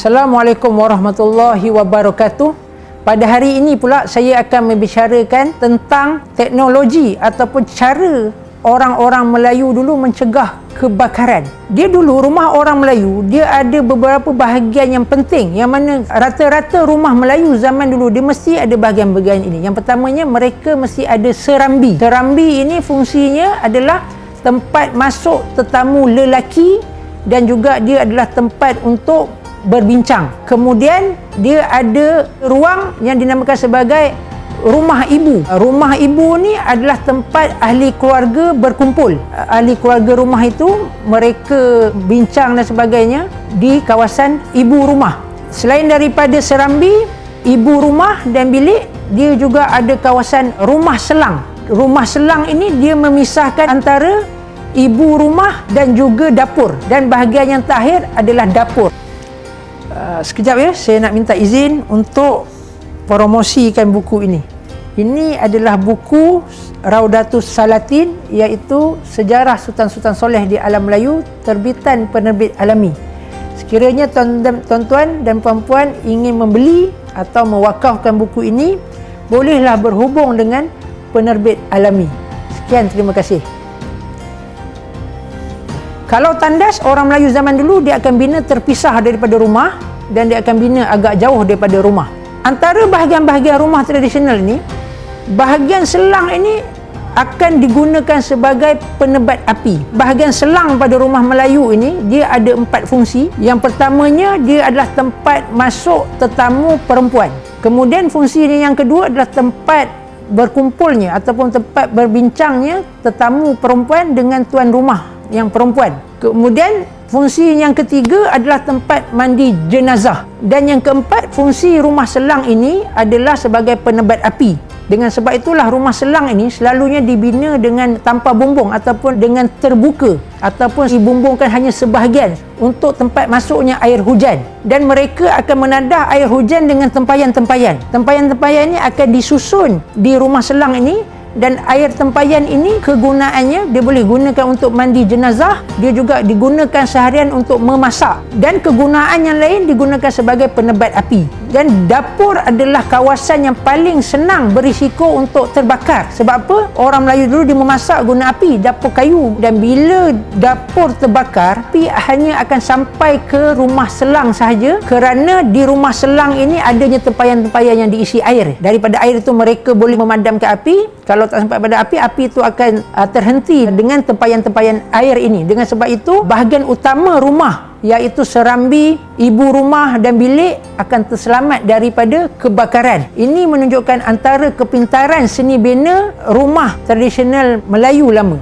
Assalamualaikum warahmatullahi wabarakatuh. Pada hari ini pula saya akan membicarakan tentang teknologi ataupun cara orang-orang Melayu dulu mencegah kebakaran. Dia dulu rumah orang Melayu, dia ada beberapa bahagian yang penting, yang mana rata-rata rumah Melayu zaman dulu dia mesti ada bahagian-bahagian ini. Yang pertamanya, mereka mesti ada serambi. Serambi ini fungsinya adalah tempat masuk tetamu lelaki dan juga dia adalah tempat untuk berbincang. Kemudian dia ada ruang yang dinamakan sebagai rumah ibu. Rumah ibu ni adalah tempat ahli keluarga berkumpul. Ahli keluarga rumah itu mereka bincang dan sebagainya di kawasan ibu rumah. Selain daripada serambi, ibu rumah dan bilik, dia juga ada kawasan rumah selang. Rumah selang ini dia memisahkan antara ibu rumah dan juga dapur, dan bahagian yang terakhir adalah dapur. Sekejap ya, saya nak minta izin untuk promosikan buku ini. Ini adalah buku Raudatus Salatin, iaitu Sejarah Sultan-Sultan Soleh di Alam Melayu, terbitan penerbit Alami. Sekiranya tuan-tuan dan puan-puan ingin membeli atau mewakafkan buku ini, bolehlah berhubung dengan penerbit Alami. Sekian, terima kasih. Kalau tandas, orang Melayu zaman dulu dia akan bina terpisah daripada rumah dan dia akan bina agak jauh daripada rumah. Antara bahagian-bahagian rumah tradisional ini, bahagian selang ini akan digunakan sebagai penebat api. Bahagian selang pada rumah Melayu ini, dia ada 4 fungsi. Yang pertamanya, dia adalah tempat masuk tetamu perempuan. Kemudian fungsinya yang kedua adalah tempat berkumpulnya ataupun tempat berbincangnya tetamu perempuan dengan tuan rumah yang perempuan. Kemudian fungsi yang ketiga adalah tempat mandi jenazah. Dan yang keempat, fungsi rumah selang ini adalah sebagai penebat api. Dengan sebab itulah rumah selang ini selalunya dibina dengan tanpa bumbung ataupun dengan terbuka, ataupun dibumbungkan hanya sebahagian untuk tempat masuknya air hujan. Dan mereka akan menadah air hujan dengan tempayan-tempayan. Tempayan-tempayan ini akan disusun di rumah selang ini, dan air tempayan ini kegunaannya dia boleh gunakan untuk mandi jenazah, dia juga digunakan seharian untuk memasak, dan kegunaan yang lain digunakan sebagai penebat api. Dan dapur adalah kawasan yang paling senang berisiko untuk terbakar. Sebab apa? Orang Melayu dulu dia memasak guna api, dapur kayu, dan bila dapur terbakar, api hanya akan sampai ke rumah selang sahaja, kerana di rumah selang ini adanya tempayan-tempayan yang diisi air. Daripada air itu mereka boleh memadamkan api. Kalau tak sampai pada api, api itu akan terhenti dengan tempayan-tempayan air ini. Dengan sebab itu, bahagian utama rumah, iaitu serambi, ibu rumah dan bilik, akan terselamat daripada kebakaran. Ini menunjukkan antara kepintaran seni bina rumah tradisional Melayu lama.